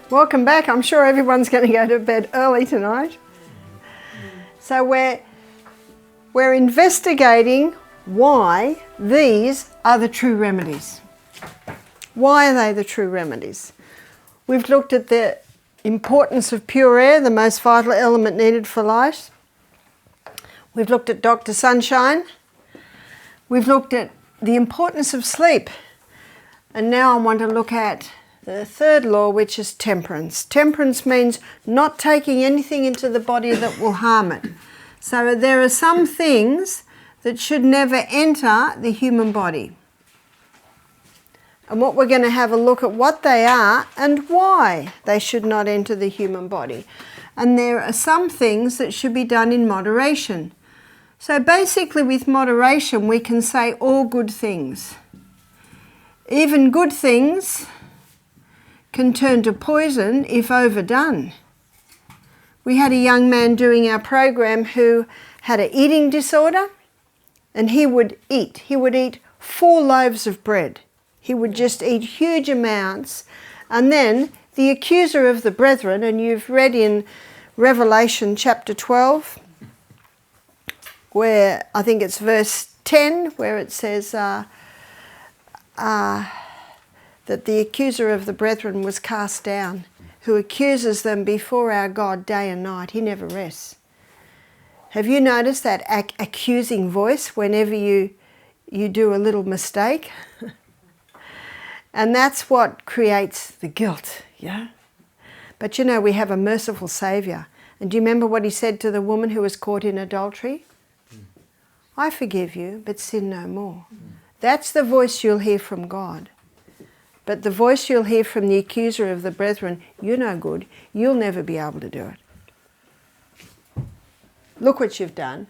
Welcome back. I'm sure everyone's going to go to bed early tonight. So we're investigating why these are the true remedies. Why are they the true remedies? We've looked at the importance of pure air, the most vital element needed for life. We've looked at Dr. Sunshine. We've looked at the importance of sleep. And now I want to look at the third law, which is temperance. Temperance means not taking anything into the body that will harm it. So there are some things that should never enter the human body. And what we're going to have a look at what they are and why they should not enter the human body. And there are some things that should be done in moderation. So basically with moderation we can say all good things. Even good things can turn to poison if overdone. We had a young man doing our program who had an eating disorder, and he would eat 4 loaves of bread. He would just eat huge amounts, and then the accuser of the brethren, and you've read in Revelation chapter 12, where I think it's verse 10, where it says that the accuser of the brethren was cast down, who accuses them before our God day and night. He never rests. Have you noticed that accusing voice whenever you do a little mistake? And that's what creates the guilt, yeah? But you know, we have a merciful Saviour. And do you remember what he said to the woman who was caught in adultery? I forgive you, but sin no more. That's the voice you'll hear from God. But the voice you'll hear from the accuser of the brethren, you're no good, you'll never be able to do it. Look what you've done.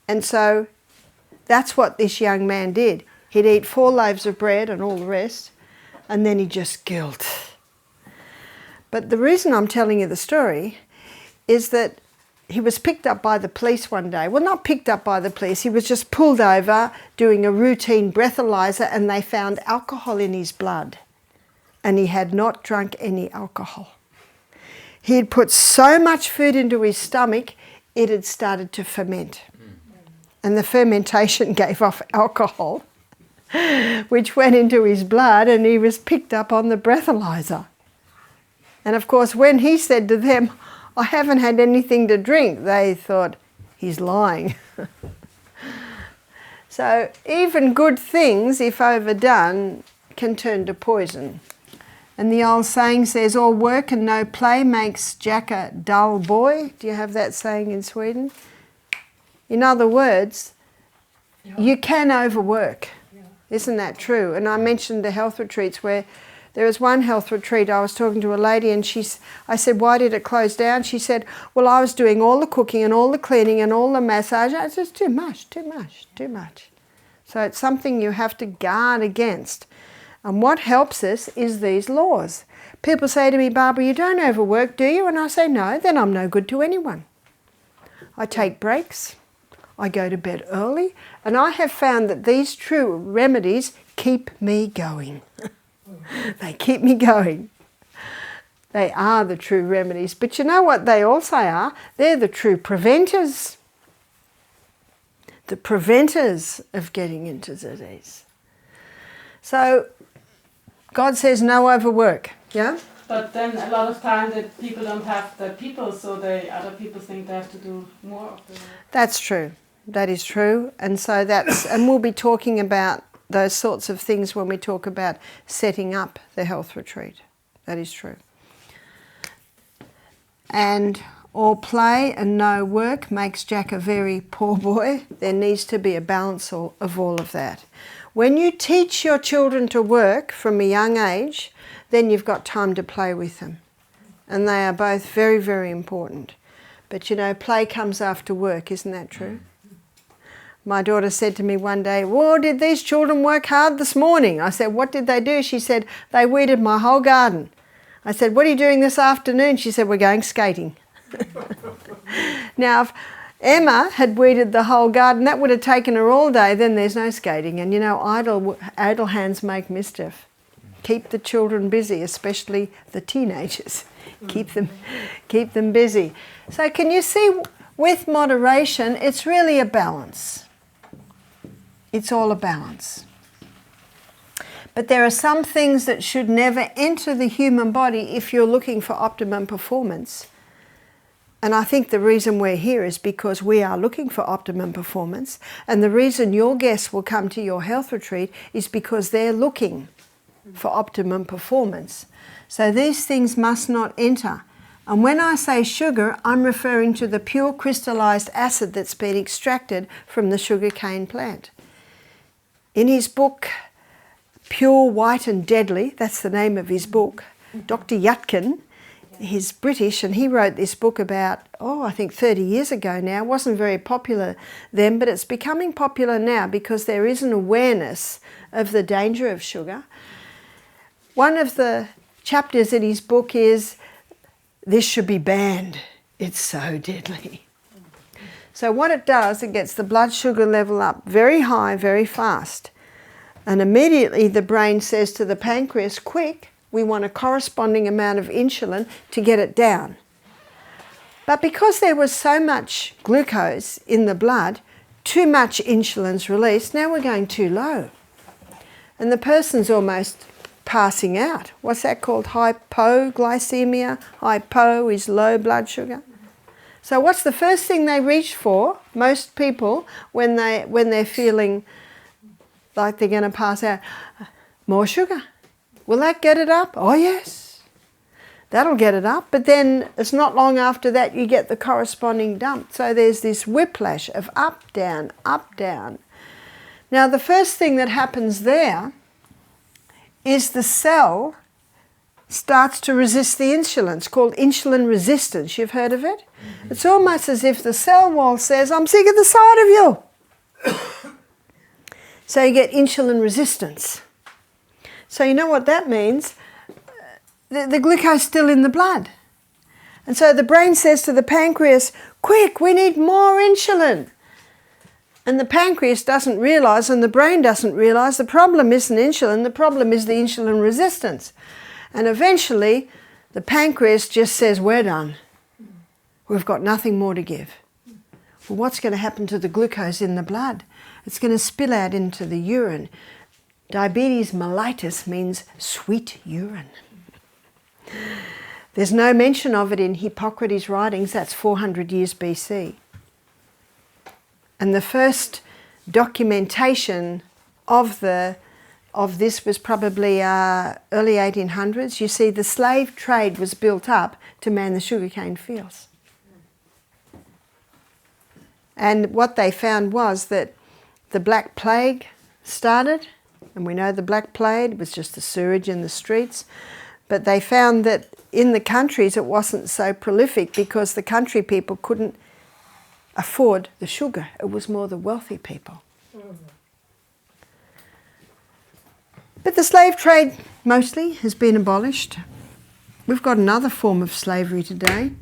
And so that's what this young man did. He'd eat 4 loaves of bread and all the rest, and then he just guilt. But the reason I'm telling you the story is that he was picked up by the police one day. Well, not picked up by the police. He was just pulled over doing a routine breathalyzer, and they found alcohol in his blood. And he had not drunk any alcohol. He had put so much food into his stomach, it had started to ferment. And the fermentation gave off alcohol, which went into his blood, and he was picked up on the breathalyzer. And of course, when he said to them, I haven't had anything to drink, they thought, he's lying. So even good things, if overdone, can turn to poison. And the old saying says, all work and no play makes Jack a dull boy. Do you have that saying in Sweden? In other words, you can overwork. Isn't that true? And I mentioned the health retreats where there was one health retreat, I was talking to a lady and I said, why did it close down? She said, well, I was doing all the cooking and all the cleaning and all the massage. It's just too much. So it's something you have to guard against. And what helps us is these laws. People say to me, Barbara, you don't overwork, do you? And I say, no, then I'm no good to anyone. I take breaks. I go to bed early. And I have found that these true remedies keep me going. They keep me going. They are the true remedies. But you know what they also are? They're the true preventers. The preventers of getting into disease. So God says no overwork. Yeah? But then a lot of time that people don't have the people, so other people think they have to do more of the work. That's true. That is true. And so and we'll be talking about those sorts of things when we talk about setting up the health retreat. That is true. And all play and no work makes Jack a very poor boy. There needs to be a balance of all of that. When you teach your children to work from a young age, then you've got time to play with them. And they are both very, very important. But you know, play comes after work, isn't that true? My daughter said to me one day, well, did these children work hard this morning? I said, what did they do? She said, they weeded my whole garden. I said, what are you doing this afternoon? She said, we're going skating. Now, if Emma had weeded the whole garden, that would have taken her all day, then there's no skating. And you know, idle hands make mischief. keep the children busy, especially the teenagers. Keep them busy. So can you see, with moderation, it's really a balance. It's all a balance. But there are some things that should never enter the human body if you're looking for optimum performance. And I think the reason we're here is because we are looking for optimum performance. And the reason your guests will come to your health retreat is because they're looking for optimum performance. So these things must not enter. And when I say sugar, I'm referring to the pure crystallized acid that's been extracted from the sugarcane plant. In his book, Pure, White and Deadly, that's the name of his book, Dr. Yatkin, he's British, and he wrote this book about, I think 30 years ago now. It wasn't very popular then, but it's becoming popular now because there is an awareness of the danger of sugar. One of the chapters in his book is, this should be banned. It's so deadly. So what it does, it gets the blood sugar level up very high, very fast. And immediately the brain says to the pancreas, quick, we want a corresponding amount of insulin to get it down. But because there was so much glucose in the blood, too much insulin's released, now we're going too low. And the person's almost passing out. What's that called? Hypoglycemia. Hypo is low blood sugar. So what's the first thing they reach for, most people, when they're feeling like they're going to pass out? More sugar. Will that get it up? Oh yes, that'll get it up. But then it's not long after that you get the corresponding dump. So there's this whiplash of up, down, up, down. Now the first thing that happens there is the cell starts to resist the insulin. It's called insulin resistance. You've heard of it? Mm-hmm. It's almost as if the cell wall says, I'm sick of the sight of you. So you get insulin resistance. So you know what that means? The glucose is still in the blood. And so the brain says to the pancreas, quick, we need more insulin. And the pancreas doesn't realise, and the brain doesn't realise, the problem isn't insulin, the problem is the insulin resistance. And eventually the pancreas just says, we're done. We've got nothing more to give. Well, what's going to happen to the glucose in the blood? It's going to spill out into the urine. Diabetes mellitus means sweet urine. There's no mention of it in Hippocrates' writings. That's 400 years BC. And the first documentation of this was probably early 1800s. You see, the slave trade was built up to man the sugarcane fields. And what they found was that the Black Plague started, and we know the Black Plague was just the sewage in the streets, but they found that in the countries it wasn't so prolific because the country people couldn't afford the sugar. It was more the wealthy people. Mm-hmm. But the slave trade mostly has been abolished. We've got another form of slavery today,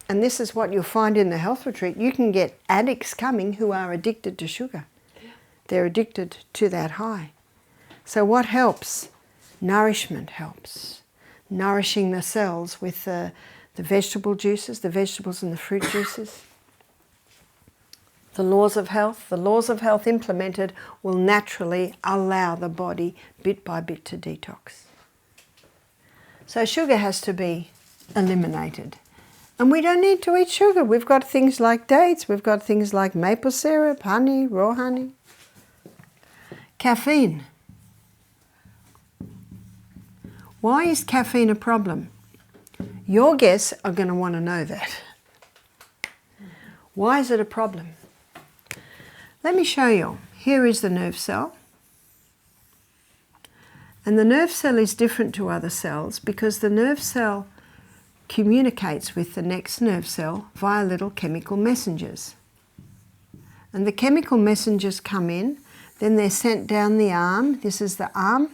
and this is what you'll find in the health retreat. You can get addicts coming who are addicted to sugar. They're addicted to that high. So what helps? Nourishment helps. Nourishing the cells with the vegetable juices, the vegetables and the fruit juices. The laws of health implemented will naturally allow the body bit by bit to detox. So sugar has to be eliminated. And we don't need to eat sugar. We've got things like dates, we've got things like maple syrup, honey, raw honey. Caffeine. Why is caffeine a problem? Your guests are going to want to know that. Why is it a problem? Let me show you. Here is the nerve cell. And the nerve cell is different to other cells because the nerve cell communicates with the next nerve cell via little chemical messengers. And the chemical messengers come in, then they're sent down the arm. This is the arm.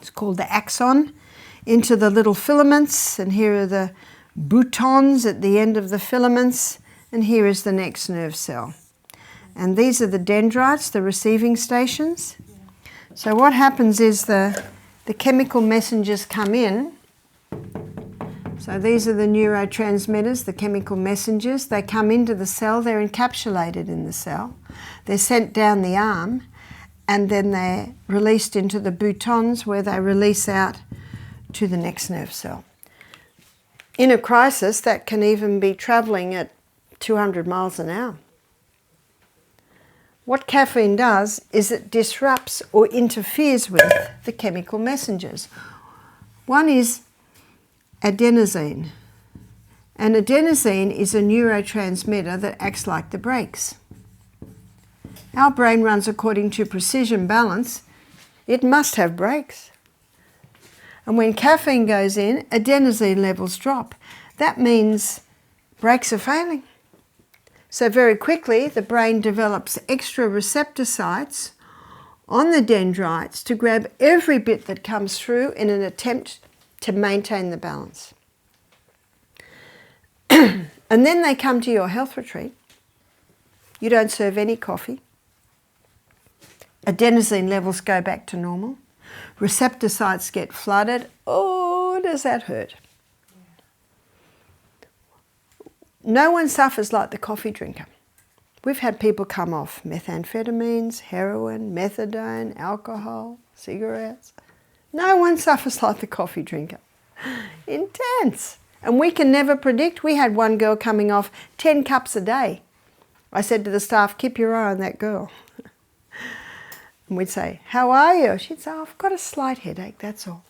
It's called the axon, into the little filaments, and here are the boutons at the end of the filaments, and here is the next nerve cell. And these are the dendrites, the receiving stations. So what happens is the the chemical messengers come in. So these are the neurotransmitters, the chemical messengers. They come into the cell, they're encapsulated in the cell. They're sent down the arm, and then they're released into the boutons, where they release out to the next nerve cell. In a crisis, that can even be travelling at 200 miles an hour. What caffeine does is it disrupts or interferes with the chemical messengers. One is adenosine. And adenosine is a neurotransmitter that acts like the brakes. Our brain runs according to precision balance. It must have brakes. And when caffeine goes in, adenosine levels drop. That means brakes are failing. So very quickly, the brain develops extra receptor sites on the dendrites to grab every bit that comes through in an attempt to maintain the balance. And then they come to your health retreat. You don't serve any coffee. Adenosine levels go back to normal. Receptor sites get flooded. Oh, does that hurt? No one suffers like the coffee drinker. We've had people come off methamphetamines, heroin, methadone, alcohol, cigarettes. No one suffers like the coffee drinker. Intense. And we can never predict. We had one girl coming off 10 cups a day. I said to the staff, keep your eye on that girl. And we'd say, how are you? She'd say, oh, I've got a slight headache, that's all.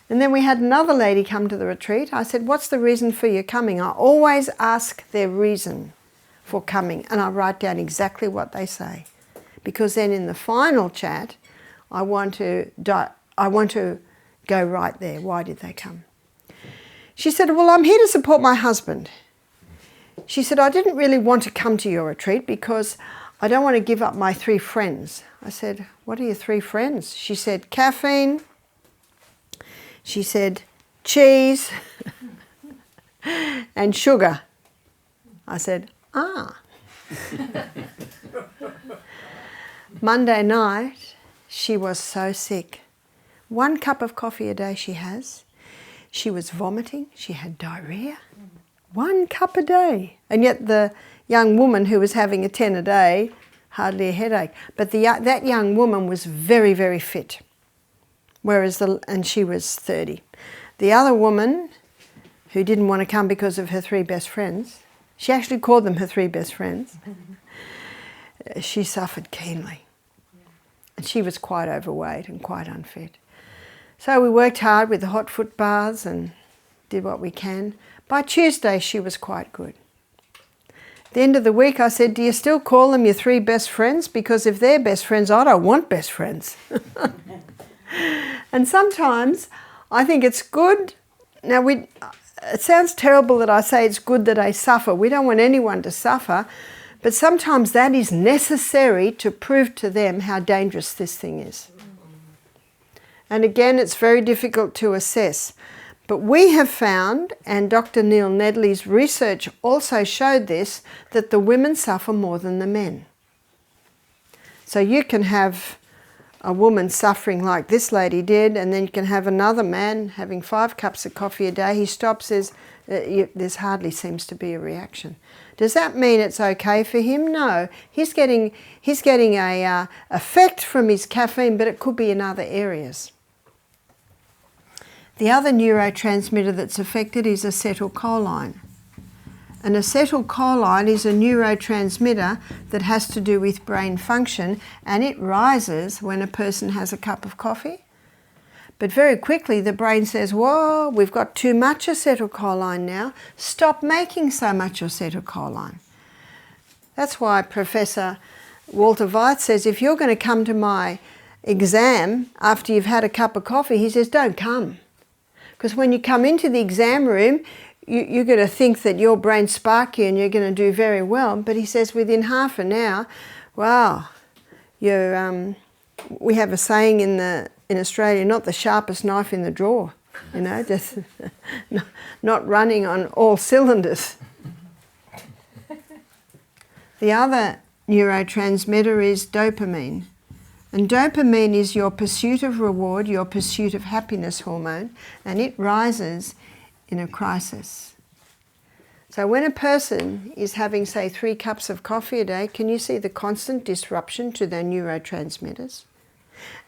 And then we had another lady come to the retreat. I said, what's the reason for your coming? I always ask their reason for coming, and I write down exactly what they say. Because then in the final chat, I want to go right there. Why did they come? She said, well, I'm here to support my husband. She said, I didn't really want to come to your retreat because I don't want to give up my 3 friends. I said, what are your 3 friends? She said, caffeine. She said, cheese and sugar. I said, ah. Monday night, she was so sick. 1 cup of coffee a day she has. She was vomiting. She had diarrhea. 1 cup a day. And yet the young woman who was having a 10 a day, hardly a headache. But that young woman was very, very fit. And she was 30. The other woman, who didn't want to come because of her 3 best friends, she actually called them her 3 best friends, she suffered keenly. And she was quite overweight and quite unfit. So we worked hard with the hot foot baths and did what we can. By Tuesday, she was quite good. At the end of the week, I said, do you still call them your 3 best friends? Because if they're best friends, I don't want best friends. And sometimes I think it's good. Now, it sounds terrible that I say it's good that they suffer. We don't want anyone to suffer. But sometimes that is necessary to prove to them how dangerous this thing is. And again, it's very difficult to assess. But we have found, and Dr. Neil Nedley's research also showed this, that the women suffer more than the men. So you can have a woman suffering like this lady did, and then you can have another man having 5 cups of coffee a day. He stops, there hardly seems to be a reaction. Does that mean it's okay for him? No. He's getting a effect from his caffeine, but it could be in other areas. The other neurotransmitter that's affected is acetylcholine. And acetylcholine is a neurotransmitter that has to do with brain function, and it rises when a person has a cup of coffee. But very quickly the brain says, whoa, we've got too much acetylcholine now. Stop making so much acetylcholine. That's why Professor Walter Veith says, if you're going to come to my exam after you've had a cup of coffee, he says, don't come. Because when you come into the exam room, you're going to think that your brain's sparky and you're going to do very well. But he says within half an hour, wow, we have a saying in Australia, not the sharpest knife in the drawer, you know, just not running on all cylinders. The other neurotransmitter is dopamine. And dopamine is your pursuit of reward, your pursuit of happiness hormone, and it rises in a crisis. So when a person is having, say, 3 cups of coffee a day, can you see the constant disruption to their neurotransmitters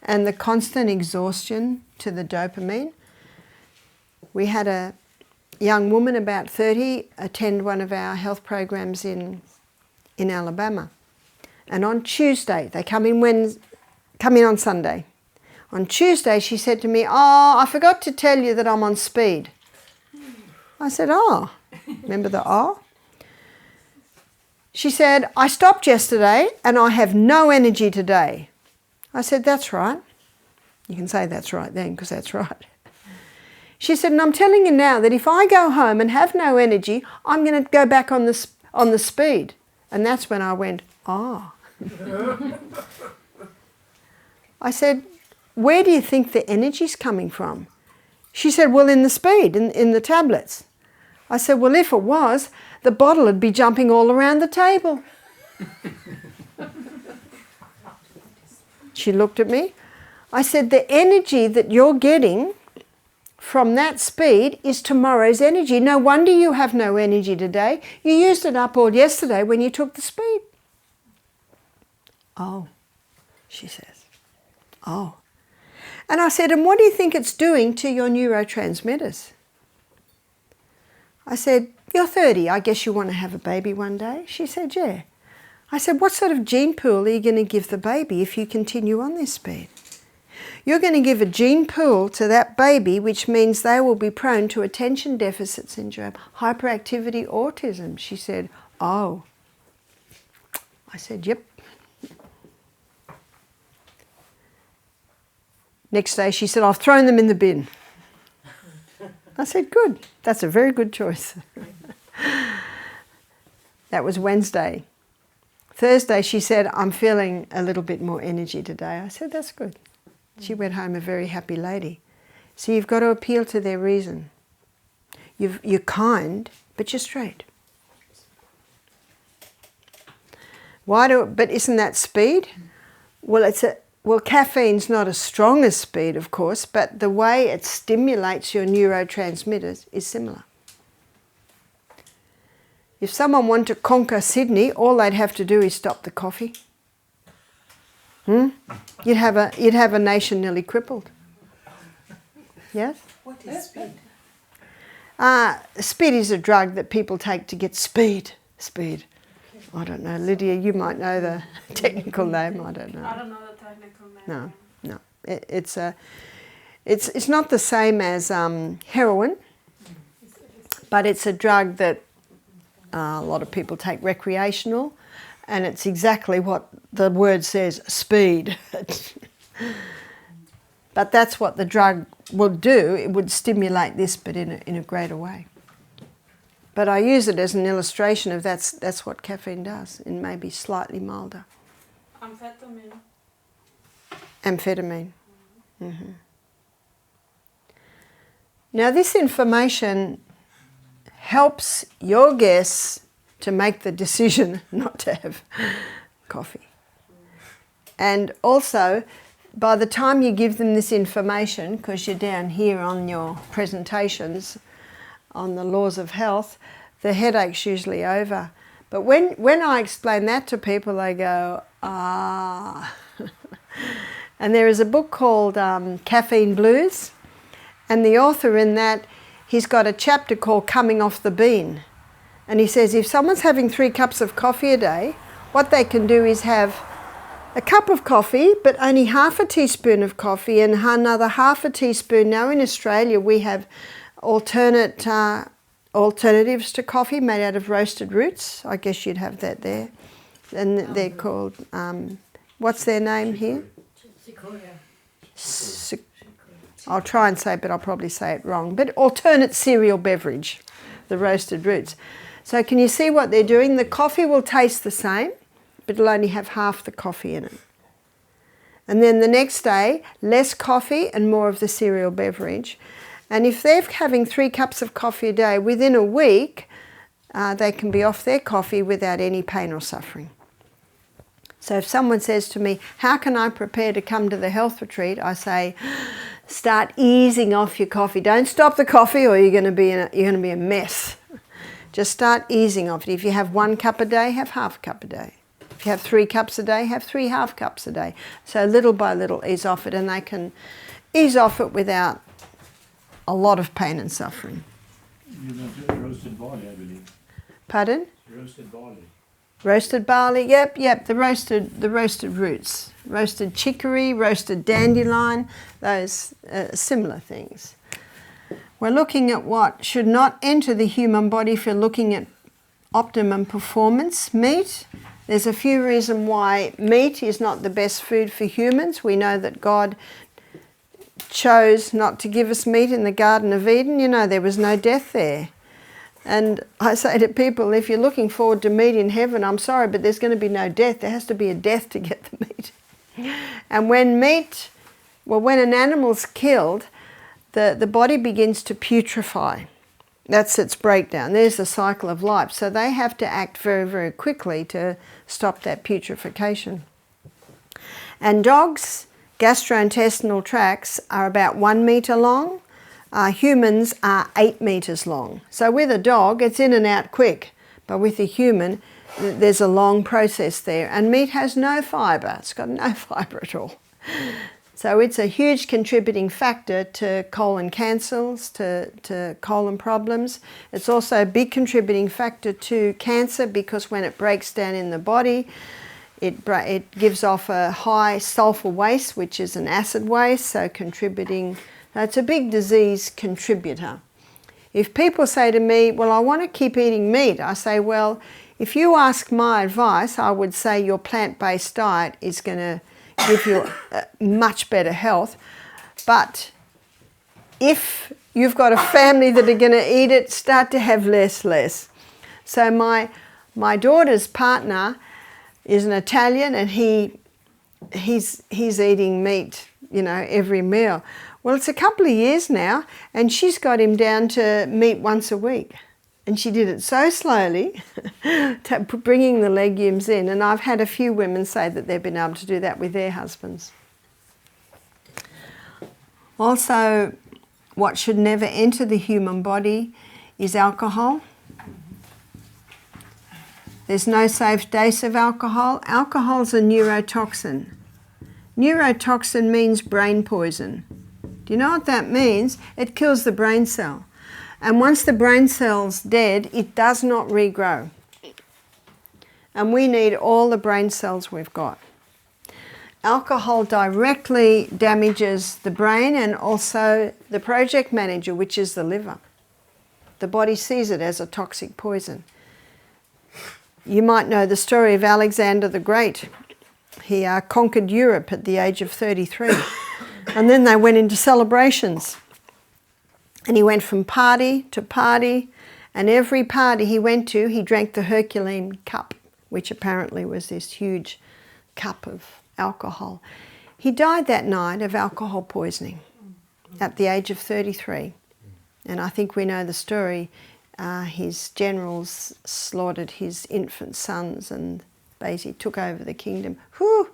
and the constant exhaustion to the dopamine? We had a young woman about 30 attend one of our health programs in Alabama. And on Tuesday, they come in on Sunday. On Tuesday, she said to me, "Oh, I forgot to tell you that I'm on speed." I said, "Oh." Remember the "oh"? She said, "I stopped yesterday and I have no energy today." I said, "That's right." You can say "that's right" then, because that's right. She said, "And I'm telling you now that if I go home and have no energy, I'm going to go back on the speed." And that's when I went, "Oh." I said, "Where do you think the energy's coming from?" She said, "Well, in the speed, in the tablets." I said, "Well, if it was, the bottle would be jumping all around the table." She looked at me. I said, "The energy that you're getting from that speed is tomorrow's energy. No wonder you have no energy today. You used it up all yesterday when you took the speed." "Oh," she says. "Oh." And I said, "And what do you think it's doing to your neurotransmitters?" I said, "You're 30, I guess you want to have a baby one day?" She said, "Yeah." I said, "What sort of gene pool are you going to give the baby if you continue on this speed?" "You're going to give a gene pool to that baby, which means they will be prone to attention deficit syndrome, hyperactivity, autism." She said, "Oh." I said, "Yep." Next day she said, "I've thrown them in the bin." I said, "Good, that's a very good choice." That was Wednesday. Thursday she said, "I'm feeling a little bit more energy today." I said, "That's good." She went home a very happy lady. So you've got to appeal to their reason. You're kind, but you're straight. But isn't that speed? Well, caffeine's not as strong as speed, of course, but the way it stimulates your neurotransmitters is similar. If someone wanted to conquer Sydney, all they'd have to do is stop the coffee. You'd have a nation nearly crippled. Yes? What is speed? Speed is a drug that people take to get speed. Speed. I don't know. Lydia, you might know the technical name. I don't know. I don't know the technical name. No. It's not the same as heroin, but it's a drug that a lot of people take recreational, and it's exactly what the word says, speed. But that's what the drug will do. It would stimulate this, but in a greater way. But I use it as an illustration of that's what caffeine does, in maybe slightly milder. Amphetamine. Mm-hmm. Now this information helps your guests to make the decision not to have coffee. And also, by the time you give them this information, because you're down here on your presentations on the laws of health, the headache's usually over. But when I explain that to people, they go, "Ah." And there is a book called Caffeine Blues, and the author in that, he's got a chapter called Coming Off the Bean. And he says if someone's having 3 cups of coffee a day, what they can do is have a cup of coffee, but only half a teaspoon of coffee and another half a teaspoon. Now in Australia we have alternatives to coffee made out of roasted roots. I guess you'd have that there. And they're called, what's their name here? I'll try and say it, but I'll probably say it wrong. But alternate cereal beverage, the roasted roots. So can you see what they're doing? The coffee will taste the same, but it'll only have half the coffee in it. And then the next day, less coffee and more of the cereal beverage. And if they're having 3 cups of coffee a day, within a week, they can be off their coffee without any pain or suffering. So if someone says to me, how can I prepare to come to the health retreat? I say, start easing off your coffee. Don't stop the coffee or you're going to be a mess. Just start easing off it. If you have 1 cup a day, have half a cup a day. If you have 3 cups a day, have 3 half cups a day. So little by little ease off it, and they can ease off it without a lot of pain and suffering. You mentioned roasted barley, I believe. Pardon? Roasted barley. Roasted barley, yep, the roasted roots. Roasted chicory, roasted dandelion, those similar things. We're looking at what should not enter the human body if you're looking at optimum performance. Meat. There's a few reasons why meat is not the best food for humans. We know that God chose not to give us meat in the Garden of Eden. You know, there was no death there. And I say to people, if you're looking forward to meat in heaven, I'm sorry, but there's going to be no death. There has to be a death to get the meat. And when an animal's killed, the body begins to putrefy. That's its breakdown. There's the cycle of life. So they have to act very, very quickly to stop that putrefaction. And dogs' gastrointestinal tracts are about 1 metre long. Humans are 8 metres long. So with a dog, it's in and out quick. But with a human, there's a long process there. And meat has no fibre. It's got no fibre at all. So it's a huge contributing factor to colon cancers, to colon problems. It's also a big contributing factor to cancer because when it breaks down in the body, it gives off a high sulfur waste, which is an acid waste, so contributing. It's a big disease contributor. If people say to me, well, I want to keep eating meat, I say, well, if you ask my advice, I would say your plant-based diet is going to give you much better health. But if you've got a family that are going to eat it, start to have less. So my daughter's partner is an Italian, and he's eating meat, you know, every meal. Well, it's a couple of years now, and she's got him down to meat once a week. And she did it so slowly, bringing the legumes in. And I've had a few women say that they've been able to do that with their husbands. Also, what should never enter the human body is alcohol. There's no safe dose of alcohol. Alcohol's a neurotoxin. Neurotoxin means brain poison. Do you know what that means? It kills the brain cell. And once the brain cell's dead, it does not regrow. And we need all the brain cells we've got. Alcohol directly damages the brain and also the project manager, which is the liver. The body sees it as a toxic poison. You might know the story of Alexander the Great. He conquered Europe at the age of 33. And then they went into celebrations. And he went from party to party, and every party he went to, he drank the Herculean cup, which apparently was this huge cup of alcohol. He died that night of alcohol poisoning at the age of 33. And I think we know the story. His generals slaughtered his infant sons and basically took over the kingdom. Whew!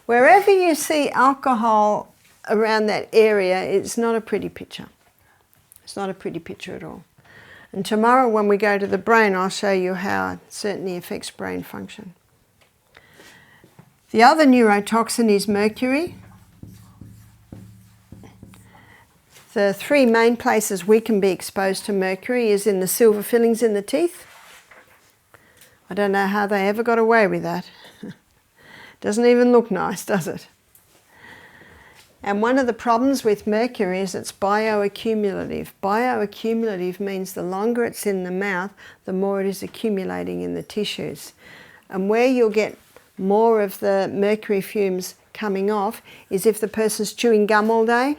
Wherever you see alcohol around that area, it's not a pretty picture. It's not a pretty picture at all. And tomorrow when we go to the brain, I'll show you how it certainly affects brain function. The other neurotoxin is mercury. The 3 main places we can be exposed to mercury is in the silver fillings in the teeth. I don't know how they ever got away with that. Doesn't even look nice, does it? And one of the problems with mercury is it's bioaccumulative. Bioaccumulative means the longer it's in the mouth, the more it is accumulating in the tissues. And where you'll get more of the mercury fumes coming off is if the person's chewing gum all day.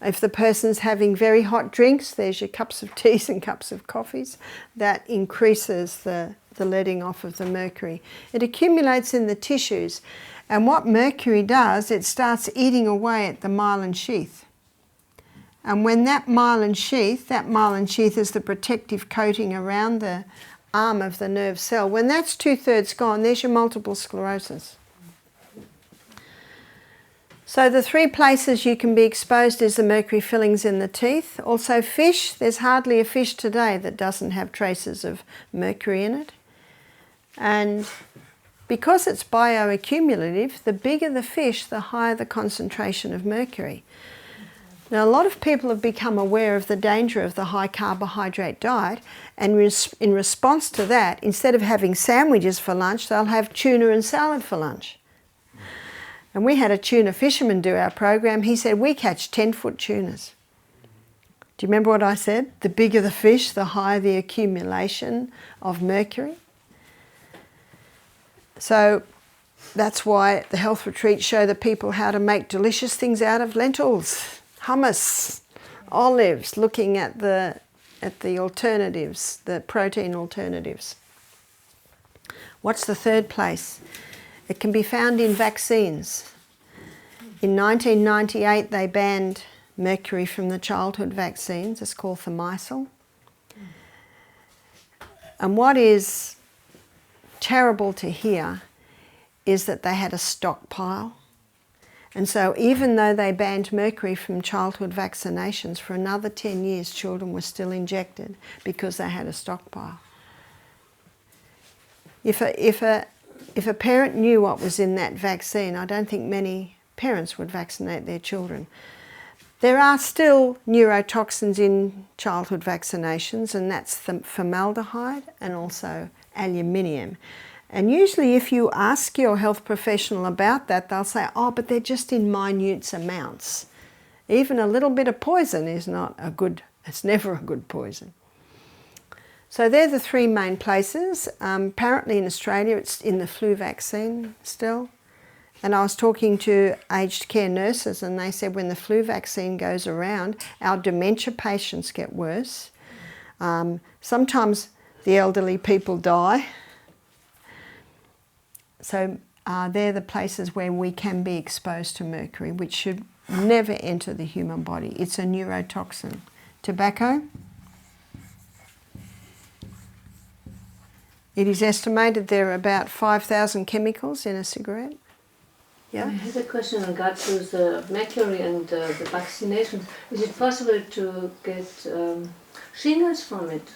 If the person's having very hot drinks, there's your cups of teas and cups of coffees, that increases the letting off of the mercury. It accumulates in the tissues. And what mercury does, it starts eating away at the myelin sheath. And when that myelin sheath is the protective coating around the arm of the nerve cell. When that's 2/3 gone, there's your multiple sclerosis. So the 3 places you can be exposed is the mercury fillings in the teeth. Also fish, there's hardly a fish today that doesn't have traces of mercury in it. And because it's bioaccumulative, the bigger the fish, the higher the concentration of mercury. Now, a lot of people have become aware of the danger of the high carbohydrate diet, and in response to that, instead of having sandwiches for lunch, they'll have tuna and salad for lunch. And we had a tuna fisherman do our program. He said, we catch 10-foot tunas. Do you remember what I said? The bigger the fish, the higher the accumulation of mercury. So that's why the health retreats show the people how to make delicious things out of lentils, hummus, olives, looking at the alternatives, the protein alternatives. What's the 3rd place? It can be found in vaccines. In 1998, they banned mercury from the childhood vaccines. It's called Thiamycin. And what is terrible to hear is that they had a stockpile. And so even though they banned mercury from childhood vaccinations, for another 10 years children were still injected because they had a stockpile. If a parent knew what was in that vaccine, I don't think many parents would vaccinate their children. There are still neurotoxins in childhood vaccinations, and that's formaldehyde and also aluminium. And usually if you ask your health professional about that, they'll say, oh, but they're just in minute amounts. Even a little bit of poison is not a good, it's never a good poison. So they're the 3 main places. Apparently in Australia it's in the flu vaccine still. And I was talking to aged care nurses, and they said when the flu vaccine goes around, our dementia patients get worse. Sometimes the elderly people die. So they're the places where we can be exposed to mercury, which should never enter the human body. It's a neurotoxin. Tobacco. It is estimated there are about 5,000 chemicals in a cigarette. Yeah? I had a question in regard to the mercury and the vaccinations. Is it possible to get shingles from it?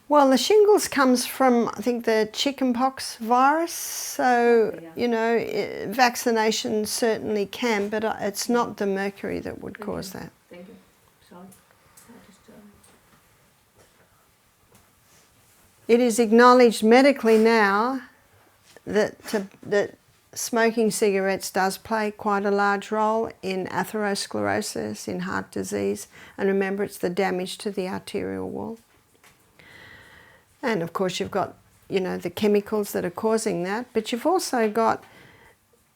Well, the shingles comes from, I think, the chickenpox virus. So, you know, vaccination certainly can, but it's not the mercury that would cause that. Thank you. Sorry. It is acknowledged medically now that smoking cigarettes does play quite a large role in atherosclerosis, in heart disease, and remember it's the damage to the arterial wall. And of course you've got, you know, the chemicals that are causing that, but you've also got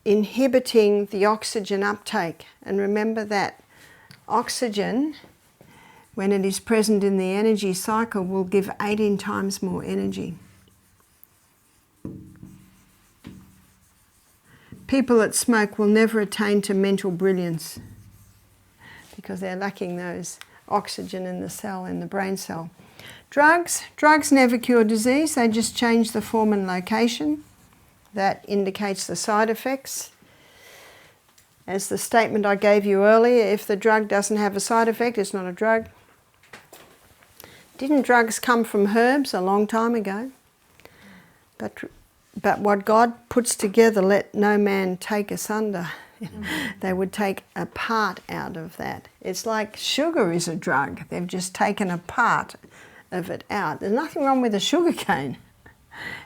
inhibiting the oxygen uptake. And remember that oxygen, when it is present in the energy cycle, will give 18 times more energy. People that smoke will never attain to mental brilliance because they're lacking those oxygen in the cell, in the brain cell. Drugs never cure disease, they just change the form and location. That indicates the side effects. As the statement I gave you earlier, if the drug doesn't have a side effect, it's not a drug. Didn't drugs come from herbs a long time ago? But what God puts together, let no man take asunder. They would take a part out of that. It's like sugar is a drug. They've just taken a part of it out. There's nothing wrong with a sugar cane.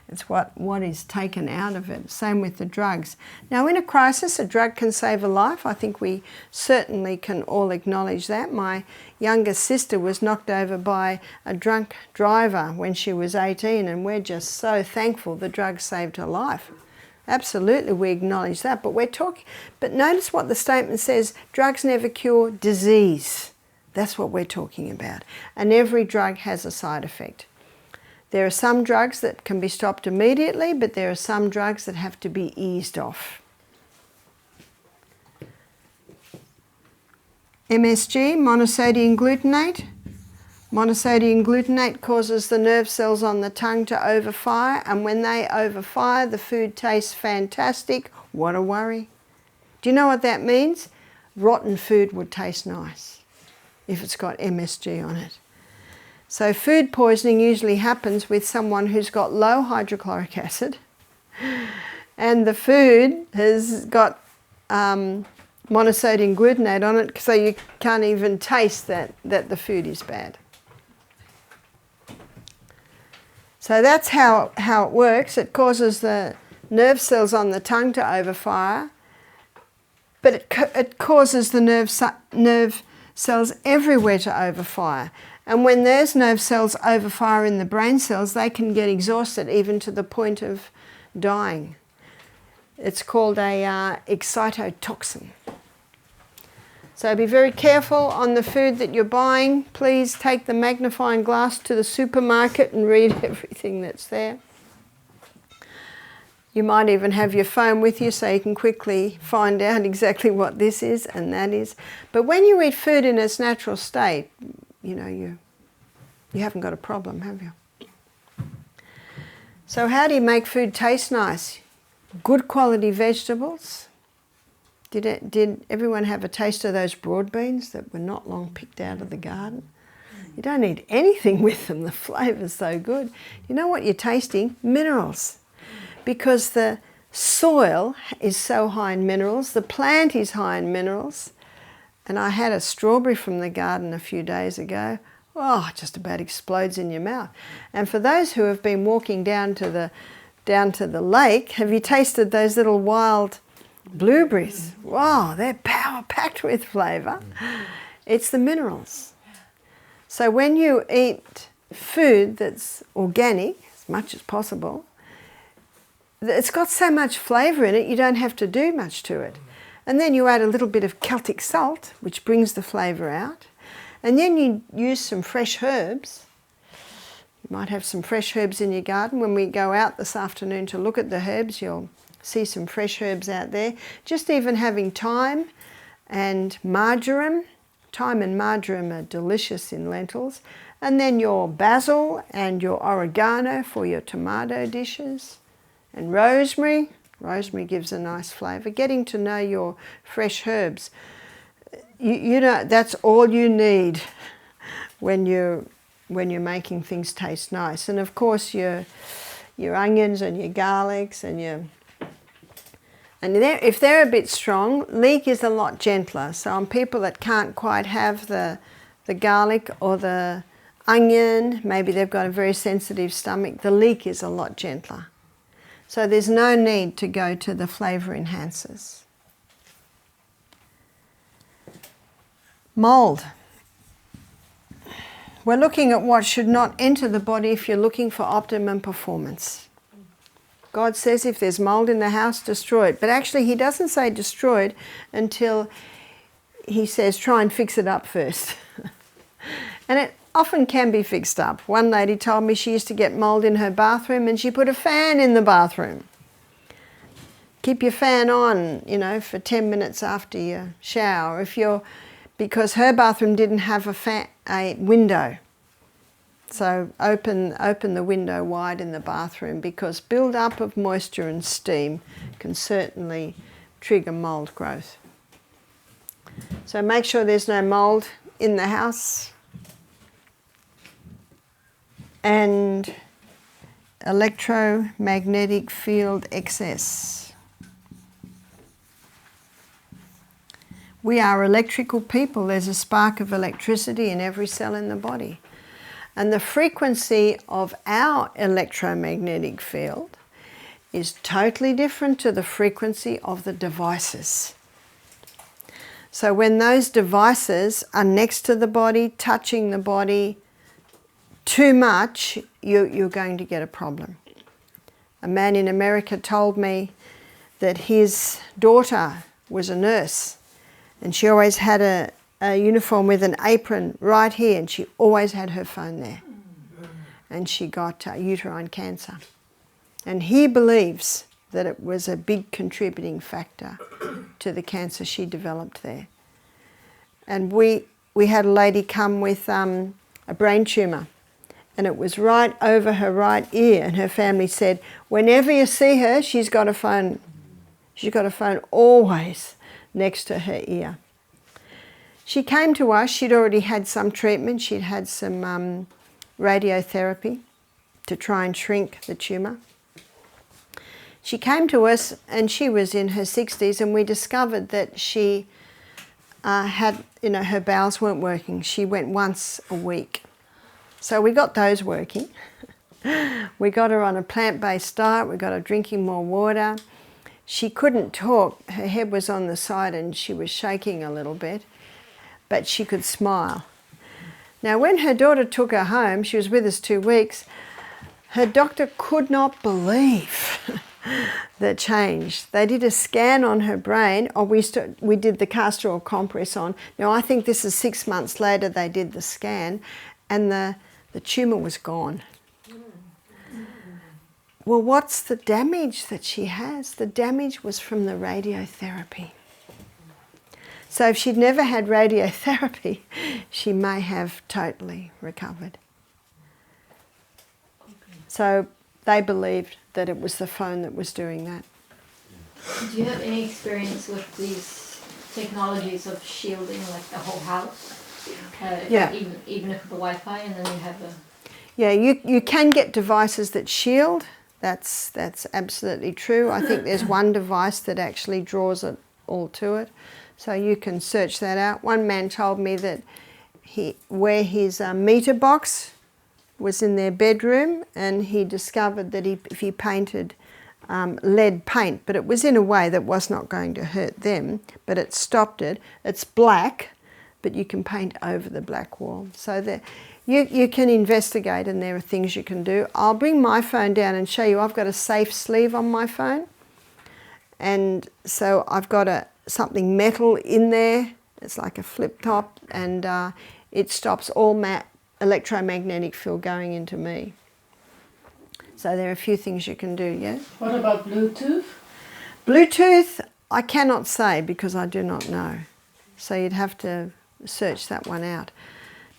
It's what is taken out of it. Same with the drugs. Now in a crisis, a drug can save a life. I think we certainly can all acknowledge that. My younger sister was knocked over by a drunk driver when she was 18, and we're just so thankful the drug saved her life. Absolutely, we acknowledge that. But notice what the statement says, drugs never cure disease. That's what we're talking about. And every drug has a side effect. There are some drugs that can be stopped immediately, but there are some drugs that have to be eased off. MSG, monosodium glutamate, Monosodium glutamate causes the nerve cells on the tongue to overfire, and when they overfire, the food tastes fantastic. What a worry. Do you know what that means? Rotten food would taste nice if it's got MSG on it. So food poisoning usually happens with someone who's got low hydrochloric acid and the food has got monosodium glutamate on it, so you can't even taste that the food is bad. So that's how it works. It causes the nerve cells on the tongue to overfire, but it causes the nerve cells everywhere to overfire. And when those nerve cells overfire in the brain cells, they can get exhausted even to the point of dying. It's called a excitotoxin. So be very careful on the food that you're buying. Please take the magnifying glass to the supermarket and read everything that's there. You might even have your phone with you so you can quickly find out exactly what this is and that is. But when you eat food in its natural state, you know, you haven't got a problem, have you? So how do you make food taste nice? Good quality vegetables. Did everyone have a taste of those broad beans that were not long picked out of the garden? You don't need anything with them, the flavour's so good. You know what you're tasting? Minerals. Because the soil is so high in minerals, the plant is high in minerals. And I had a strawberry from the garden a few days ago. Oh, it just about explodes in your mouth. And for those who have been walking down to the lake, have you tasted those little wild blueberries? Wow, they're power-packed with flavour. It's the minerals. So when you eat food that's organic, as much as possible, it's got so much flavour in it, you don't have to do much to it. And then you add a little bit of Celtic salt, which brings the flavour out. And then you use some fresh herbs. You might have some fresh herbs in your garden. When we go out this afternoon to look at the herbs, you'll see some fresh herbs out there. Just even having thyme and marjoram. Thyme and marjoram are delicious in lentils. And then your basil and your oregano for your tomato dishes. And rosemary. Rosemary gives a nice flavour. Getting to know your fresh herbs. You know, that's all you need when you're making things taste nice. And of course your onions and your garlics and if they're a bit strong, leek is a lot gentler. So on people that can't quite have the garlic or the onion, maybe they've got a very sensitive stomach, the leek is a lot gentler. So there's no need to go to the flavour enhancers. Mould. We're looking at what should not enter the body if you're looking for optimum performance. God says if there's mould in the house, destroy it. But actually he doesn't say destroy it until he says try and fix it up first. And it often can be fixed up. One lady told me she used to get mould in her bathroom and she put a fan in the bathroom. Keep your fan on, you know, for 10 minutes after you shower. Because her bathroom didn't have a window. So open the window wide in the bathroom, because build-up of moisture and steam can certainly trigger mould growth. So make sure there's no mould in the house. And electromagnetic field excess. We are electrical people. There's a spark of electricity in every cell in the body. And the frequency of our electromagnetic field is totally different to the frequency of the devices. So when those devices are next to the body, touching the body too much, you're going to get a problem. A man in America told me that his daughter was a nurse. And she always had a uniform with an apron right here, and she always had her phone there. And she got uterine cancer. And he believes that it was a big contributing factor to the cancer she developed there. And we had a lady come with a brain tumour, and it was right over her right ear, and her family said, whenever you see her, she's got a phone. She's got a phone always next to her ear. She came to us. She'd already had some treatment. She'd had some radiotherapy to try and shrink the tumour. She came to us and she was in her 60s, and we discovered that she had, her bowels weren't working. She went once a week. So we got those working. We got her on a plant-based diet. We got her drinking more water. She couldn't talk. Her head was on the side and she was shaking a little bit, but she could smile. Now, when her daughter took her home, she was with us 2 weeks, her doctor could not believe the change. They did a scan on her brain, or we did the castor oil compress on. Now, I think this is 6 months later they did the scan, and the tumour was gone. Well, what's the damage that she has? The damage was from the radiotherapy. So if she'd never had radiotherapy, she may have totally recovered. So they believed that it was the phone that was doing that. Do you have any experience with these technologies of shielding like the whole house? Yeah. Even if the Wi-Fi, and then you have the... Yeah, you can get devices that shield. That's absolutely true. I think there's one device that actually draws it all to it. So you can search that out. One man told me that where his meter box was in their bedroom, and he discovered that if he painted lead paint, but it was in a way that was not going to hurt them, but it stopped it. It's black, but you can paint over the black wall. So you can investigate, and there are things you can do. I'll bring my phone down and show you. I've got a safe sleeve on my phone, and so I've got something metal in there. It's like a flip top, and it stops all electromagnetic field going into me. So there are a few things you can do, yeah? What about Bluetooth? Bluetooth, I cannot say because I do not know. So you'd have to search that one out.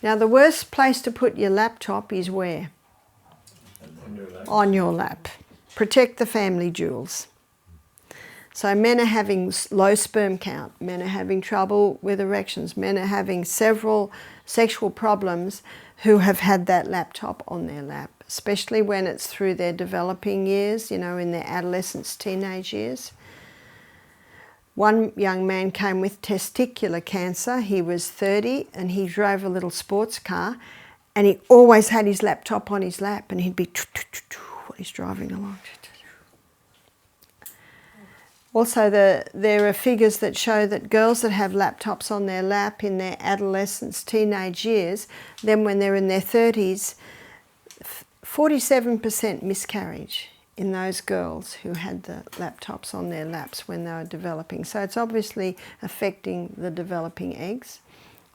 Now, the worst place to put your laptop is where? On your lap. On your lap. Protect the family jewels. So men are having low sperm count, men are having trouble with erections, men are having several sexual problems who have had that laptop on their lap, especially when it's through their developing years, in their adolescence, teenage years. One young man came with testicular cancer. He was 30 and he drove a little sports car, and he always had his laptop on his lap, and he'd be while he's driving along. Also, there are figures that show that girls that have laptops on their lap in their adolescence, teenage years, then when they're in their 30s, 47% miscarriage in those girls who had the laptops on their laps when they were developing. So it's obviously affecting the developing eggs.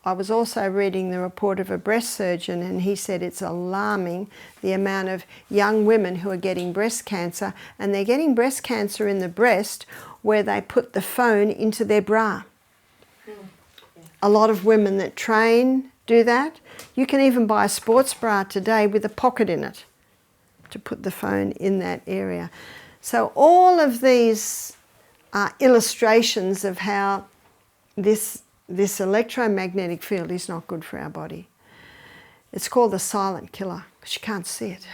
I was also reading the report of a breast surgeon, and he said it's alarming the amount of young women who are getting breast cancer, and they're getting breast cancer in the breast where they put the phone into their bra. A lot of women that train do that. You can even buy a sports bra today with a pocket in it to put the phone in that area. So all of these are illustrations of how this electromagnetic field is not good for our body. It's called the silent killer because you can't see it.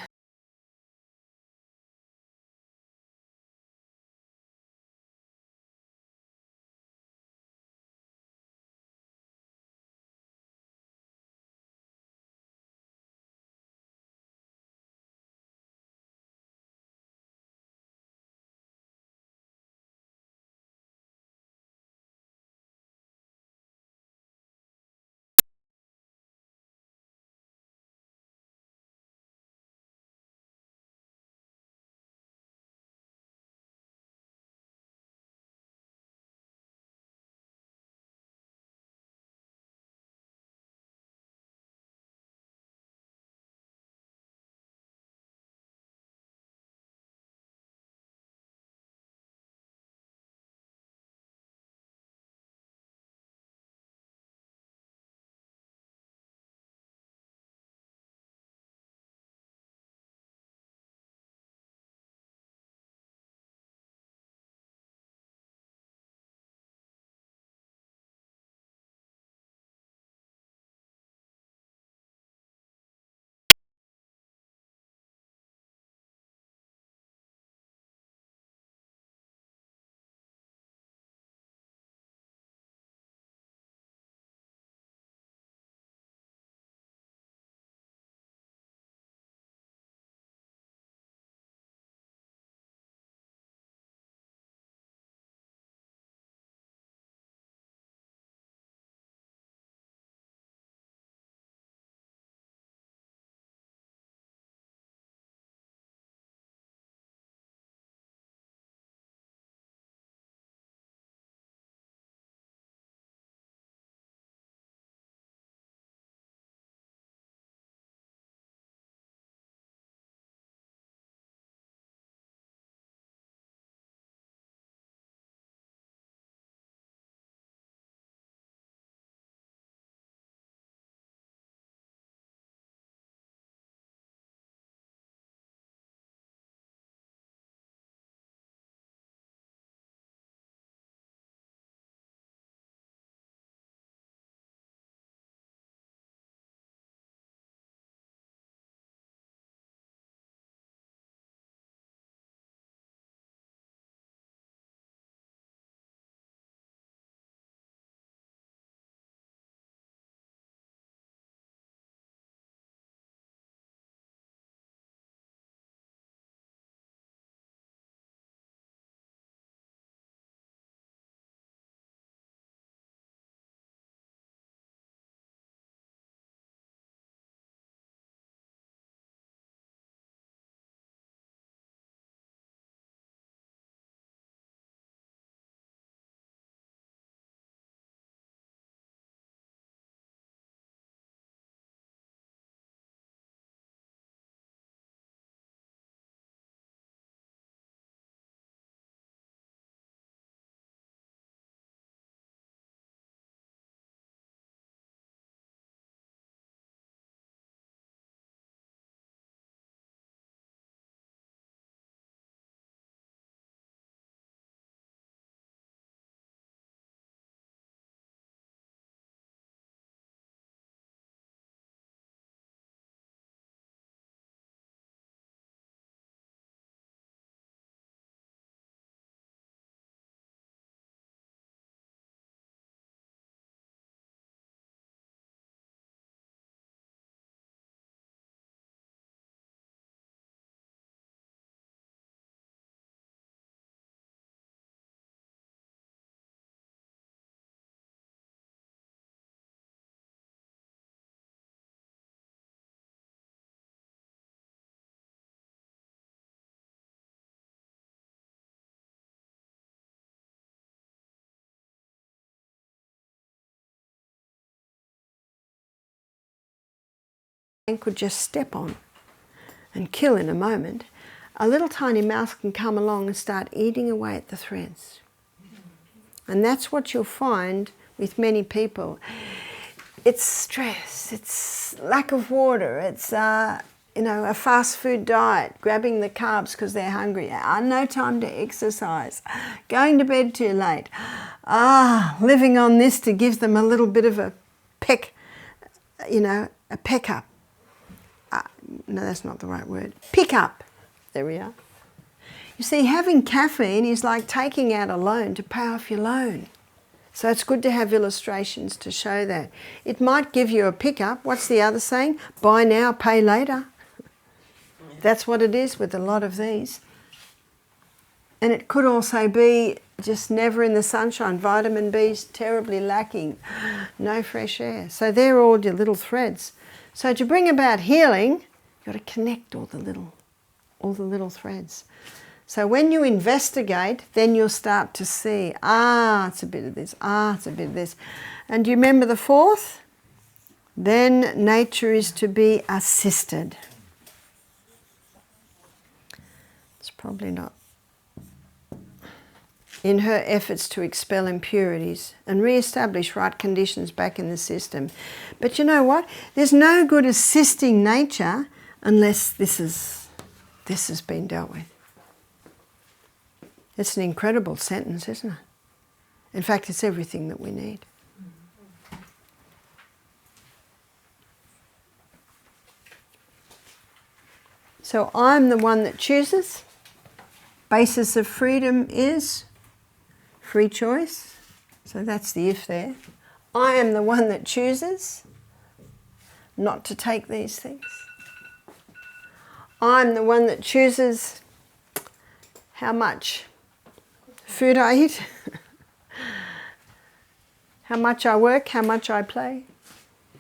could just step on and kill in a moment, a little tiny mouse can come along and start eating away at the threads. And that's what you'll find with many people. It's stress, it's lack of water, it's a fast food diet, grabbing the carbs because they're hungry, no time to exercise, going to bed too late, living on this to give them a little bit of a peck, a peck up. No, that's not the right word. Pick up. There we are. You see, having caffeine is like taking out a loan to pay off your loan. So it's good to have illustrations to show that. It might give you a pickup. What's the other saying? Buy now, pay later. That's what it is with a lot of these. And it could also be just never in the sunshine. Vitamin B's terribly lacking. No fresh air. So they're all your little threads. So to bring about healing, you've got to connect all the little threads. So when you investigate, then you'll start to see, it's a bit of this, it's a bit of this. And do you remember the fourth? Then nature is to be assisted. It's probably not. In her efforts to expel impurities and re-establish right conditions back in the system. But you know what? There's no good assisting nature unless this has been dealt with. It's an incredible sentence, isn't it? In fact, it's everything that we need. So I'm the one that chooses. Basis of freedom is free choice. So that's the if there. I am the one that chooses not to take these things. I'm the one that chooses how much food I eat, how much I work, how much I play.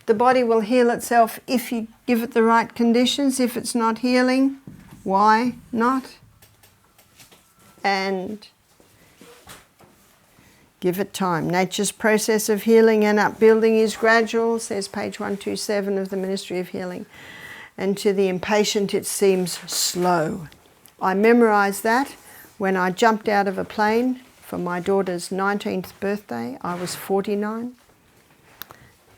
The body will heal itself if you give it the right conditions. If it's not healing, why not? And give it time. Nature's process of healing and upbuilding is gradual, says page 127 of the Ministry of Healing. And to the impatient it seems slow. I memorised that when I jumped out of a plane for my daughter's 19th birthday. I was 49.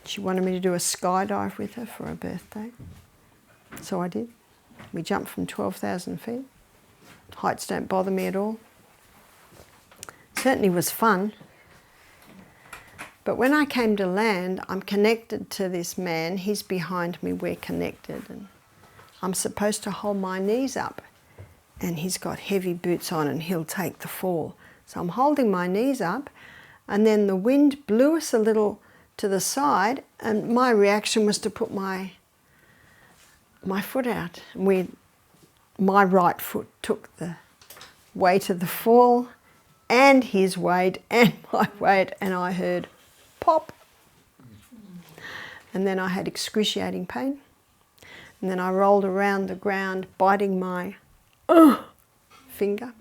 She wanted me to do a skydive with her for her birthday. So I did. We jumped from 12,000 feet. Heights don't bother me at all. Certainly was fun. But when I came to land, I'm connected to this man. He's behind me. We're connected. And I'm supposed to hold my knees up. And he's got heavy boots on and he'll take the fall. So I'm holding my knees up, and then the wind blew us a little to the side, and my reaction was to put my foot out. My right foot took the weight of the fall, and his weight, and my weight, and I heard pop. And then I had excruciating pain. And then I rolled around the ground, biting my finger.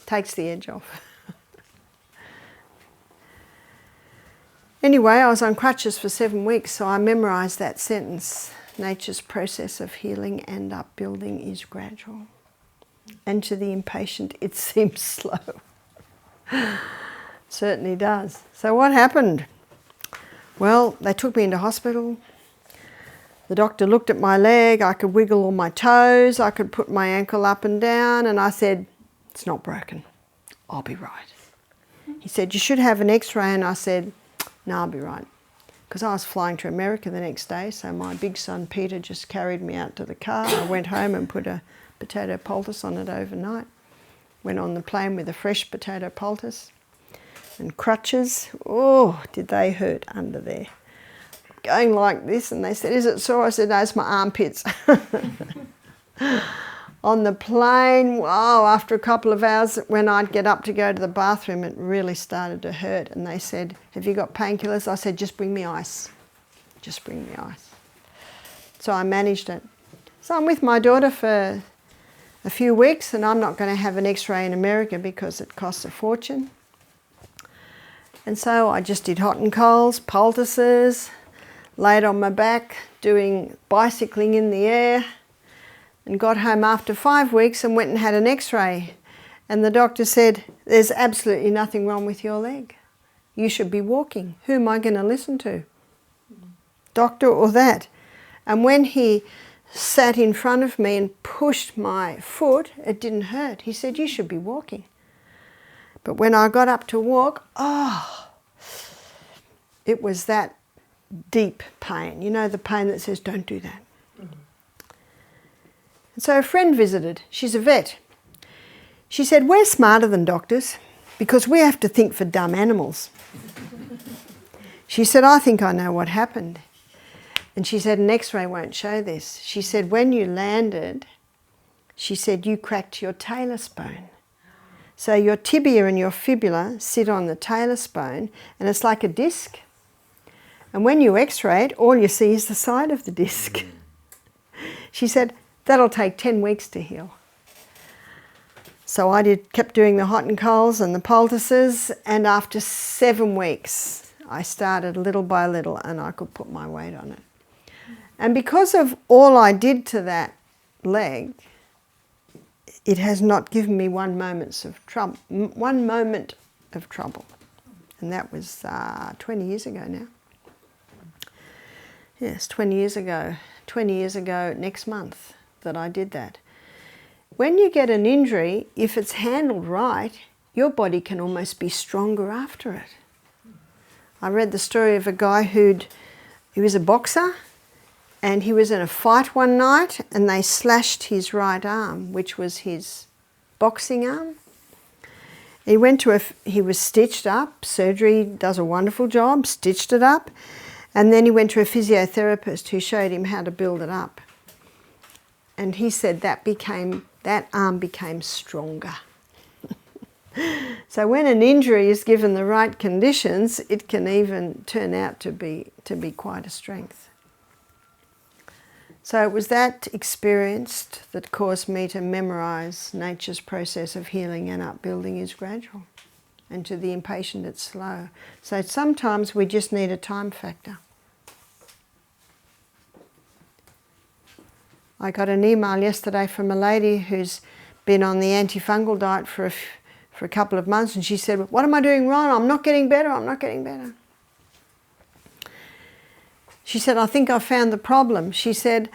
Takes the edge off. Anyway, I was on crutches for 7 weeks, so I memorised that sentence. Nature's process of healing and upbuilding is gradual. And to the impatient, it seems slow. Certainly does. So what happened? Well, they took me into hospital. The doctor looked at my leg. I could wiggle all my toes. I could put my ankle up and down. And I said, it's not broken. I'll be right. He said, you should have an x-ray. And I said, no, I'll be right. Because I was flying to America the next day, so my big son Peter just carried me out to the car. I went home and put a potato poultice on it overnight. Went on the plane with a fresh potato poultice. And crutches, oh, did they hurt under there. Going like this, and they said, is it sore? I said, no, it's my armpits. On the plane, wow, after a couple of hours, when I'd get up to go to the bathroom, it really started to hurt. And they said, have you got painkillers? I said, just bring me ice. Just bring me ice. So I managed it. So I'm with my daughter for a few weeks, and I'm not going to have an x-ray in America because it costs a fortune. And so I just did hot and colds, poultices, laid on my back, doing bicycling in the air, and got home after 5 weeks and went and had an x-ray. And the doctor said, there's absolutely nothing wrong with your leg. You should be walking. Who am I going to listen to? Doctor or that? And when he sat in front of me and pushed my foot, it didn't hurt. He said, you should be walking. But when I got up to walk, it was that deep pain. You know, the pain that says, don't do that. And so a friend visited. She's a vet. She said, we're smarter than doctors because we have to think for dumb animals. She said, I think I know what happened. And she said, an x-ray won't show this. She said, when you landed, she said, you cracked your talus bone. So your tibia and your fibula sit on the talus bone, and it's like a disc. And when you x-ray it, all you see is the side of the disc. She said, that'll take 10 weeks to heal. So I kept doing the hot and colds and the poultices, and after 7 weeks, I started little by little, and I could put my weight on it. And because of all I did to that leg, it has not given me 1 moment of trouble. And that was 20 years ago now. Yes, 20 years ago. 20 years ago next month that I did that. When you get an injury, if it's handled right, your body can almost be stronger after it. I read the story of a guy he was a boxer, and he was in a fight one night and they slashed his right arm, which was his boxing arm. He was stitched up. Surgery does a wonderful job, stitched it up. And then he went to a physiotherapist who showed him how to build it up. And he said that arm became stronger. So when an injury is given the right conditions, it can even turn out to be quite a strength. So it was that experience that caused me to memorise nature's process of healing and upbuilding is gradual. And to the impatient it's slow. So sometimes we just need a time factor. I got an email yesterday from a lady who's been on the antifungal diet for a couple of months, and she said, what am I doing wrong? I'm not getting better, I'm not getting better. She said, I think I found the problem. She said,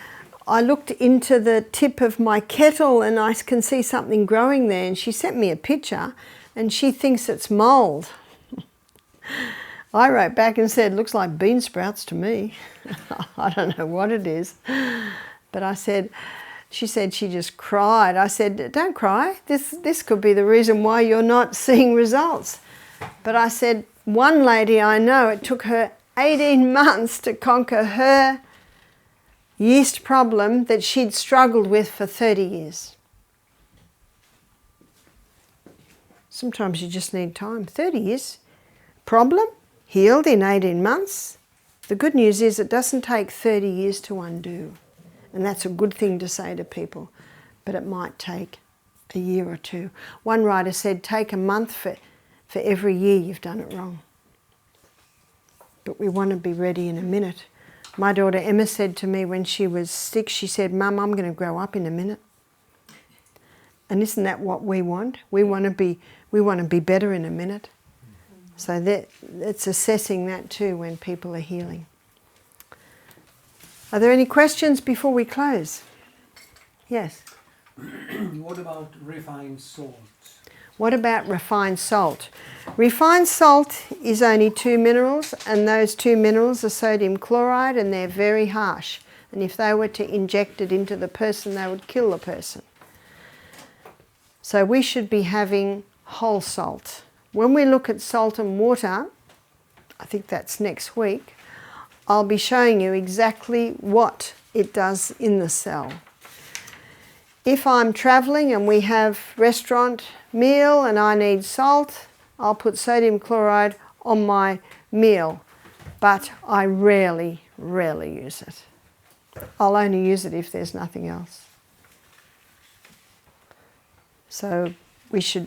I looked into the tip of my kettle and I can see something growing there, and she sent me a picture and she thinks it's mould. I wrote back and said, looks like bean sprouts to me. I don't know what it is. But she said she just cried. I said, don't cry. This could be the reason why you're not seeing results. But I said, one lady I know, it took her 18 months to conquer her yeast problem that she'd struggled with for 30 years. Sometimes you just need time. 30 years. Problem healed in 18 months. The good news is it doesn't take 30 years to undo. And that's a good thing to say to people. But it might take a year or two. One writer said, take a month for every year you've done it wrong. But we want to be ready in a minute. My daughter Emma said to me when she was sick, she said, Mum, I'm going to grow up in a minute. And isn't that what we want? We want to be better in a minute. So it's assessing that too when people are healing. Are there any questions before we close? Yes. What about refined salt? What about refined salt? Refined salt is only 2 minerals, and those 2 minerals are sodium chloride, and they're very harsh. And if they were to inject it into the person, they would kill the person. So we should be having whole salt. When we look at salt and water, I think that's next week, I'll be showing you exactly what it does in the cell. If I'm travelling and we have restaurant meal and I need salt, I'll put sodium chloride on my meal, but I rarely use it. I'll only use it if there's nothing else. So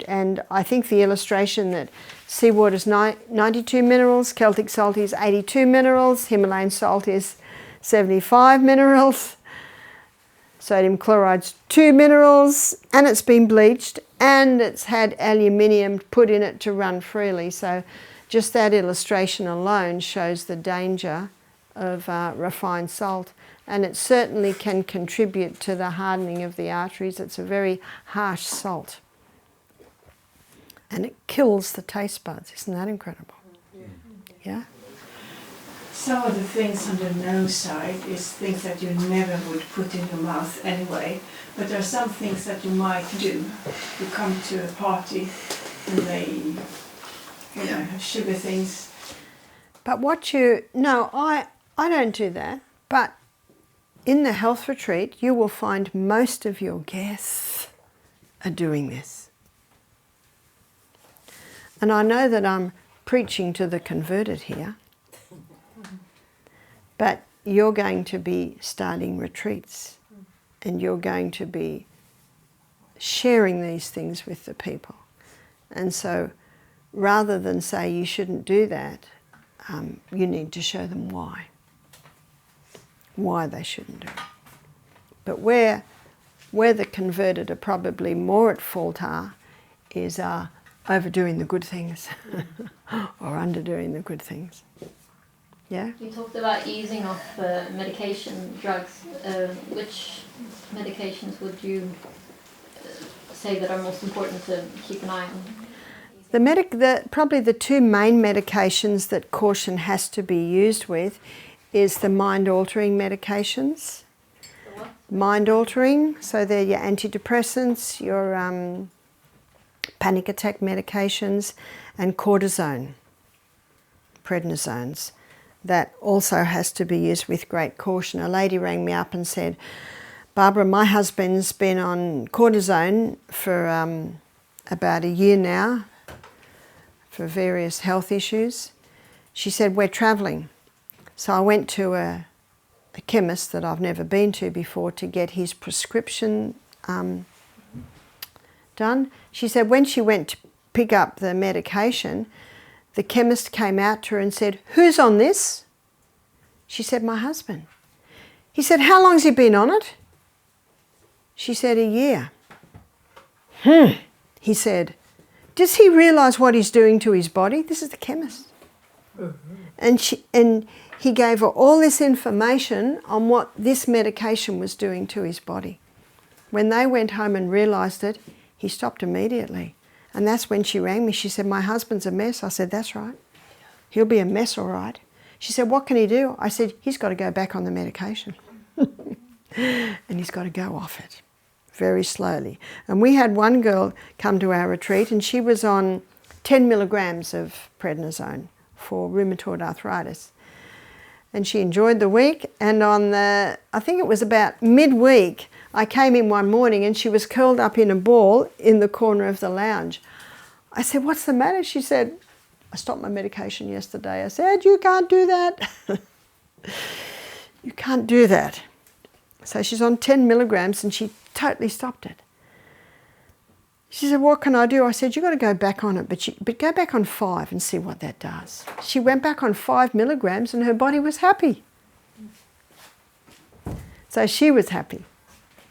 and I think the illustration that seawater is 92 minerals, Celtic salt is 82 minerals, Himalayan salt is 75 minerals, sodium chloride's 2 minerals, and it's been bleached, and it's had aluminium put in it to run freely. So just that illustration alone shows the danger of refined salt, and it certainly can contribute to the hardening of the arteries. It's a very harsh salt, and it kills the taste buds. Isn't that incredible? Yeah? Some of the things on the no side is things that you never would put in your mouth anyway, but there are some things that you might do. You come to a party and they have sugar things. But no, I don't do that, but in the health retreat you will find most of your guests are doing this. And I know that I'm preaching to the converted here, but you're going to be starting retreats and you're going to be sharing these things with the people. And so rather than say you shouldn't do that, you need to show them why they shouldn't do it. But where the converted are probably more at fault is overdoing the good things or underdoing the good things. Yeah? You talked about easing off medication, drugs. Which medications would you say that are most important to keep an eye on? Probably the two main medications that caution has to be used with is the mind-altering medications. The what? Mind-altering, so they're your antidepressants, your panic attack medications, and cortisone, prednisones. That also has to be used with great caution. A lady rang me up and said, Barbara, my husband's been on cortisone for about a year now for various health issues. She said, we're travelling. So I went to a chemist that I've never been to before to get his prescription done. She said when she went to pick up the medication, the chemist came out to her and said, who's on this? She said, my husband. He said, how long's he been on it? She said, a year. He said, does he realise what he's doing to his body? This is the chemist. And he gave her all this information on what this medication was doing to his body. When they went home and realised it, he stopped immediately. And that's when she rang me. She said, my husband's a mess. I said, that's right. He'll be a mess, all right. She said, what can he do? I said, he's got to go back on the medication. And he's got to go off it very slowly. And we had one girl come to our retreat and she was on 10 milligrams of prednisone for rheumatoid arthritis. And she enjoyed the week. And I think it was about midweek, I came in one morning and she was curled up in a ball in the corner of the lounge. I said, what's the matter? She said, I stopped my medication yesterday. I said, you can't do that. You can't do that. So she's on 10 milligrams and she totally stopped it. She said, what can I do? I said, you've got to go back on it, but go back on 5 and see what that does. She went back on 5 milligrams and her body was happy. So she was happy.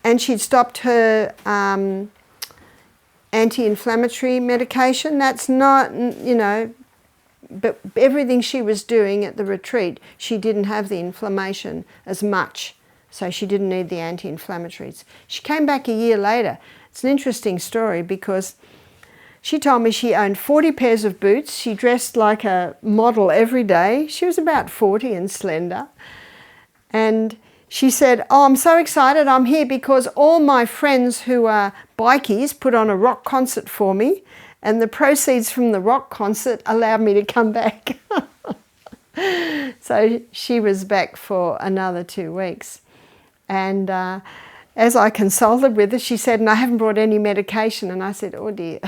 And she'd stopped her anti-inflammatory medication. That's not, but everything she was doing at the retreat, she didn't have the inflammation as much. So she didn't need the anti-inflammatories. She came back a year later. It's an interesting story because she told me she owned 40 pairs of boots. She dressed like a model every day. She was about 40 and slender. And she said, oh, I'm so excited. I'm here because all my friends who are bikies put on a rock concert for me, and the proceeds from the rock concert allowed me to come back. So she was back for another 2 weeks. And as I consulted with her, she said, and I haven't brought any medication. And I said, oh dear.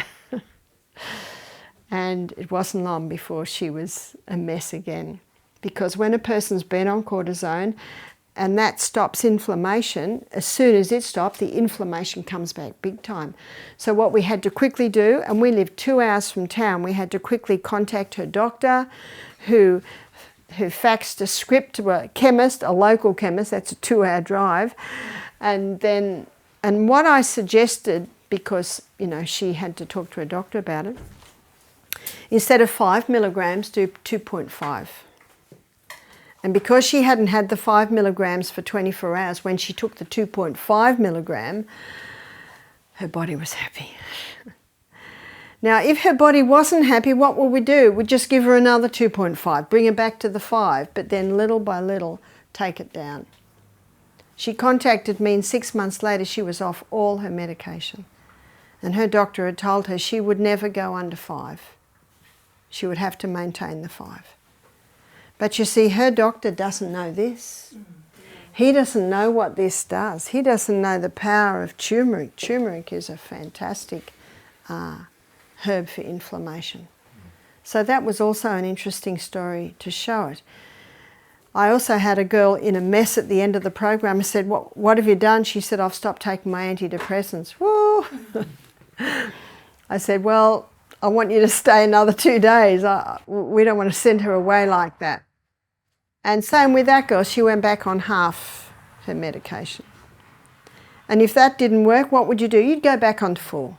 And it wasn't long before she was a mess again. Because when a person's been on cortisone, and that stops inflammation. As soon as it stopped, the inflammation comes back big time. So what we had to quickly do, and we lived 2 hours from town, we had to quickly contact her doctor, who faxed a script to a chemist, a local chemist. That's a 2-hour drive. And what I suggested, because she had to talk to her doctor about it, instead of 5 milligrams, do 2.5. And because she hadn't had the 5 milligrams for 24 hours, when she took the 2.5 milligram, her body was happy. Now, if her body wasn't happy, what would we do? We'd just give her another 2.5, bring her back to the 5, but then little by little, take it down. She contacted me, and 6 months later, she was off all her medication. And her doctor had told her she would never go under 5. She would have to maintain the 5. But you see, her doctor doesn't know this. He doesn't know what this does. He doesn't know the power of turmeric. Turmeric is a fantastic herb for inflammation. So that was also an interesting story to show it. I also had a girl in a mess at the end of the program. I said, what have you done? She said, I've stopped taking my antidepressants. Woo! I said, well, I want you to stay another 2 days. We don't want to send her away like that. And same with that girl, she went back on half her medication. And if that didn't work, what would you do? You'd go back on full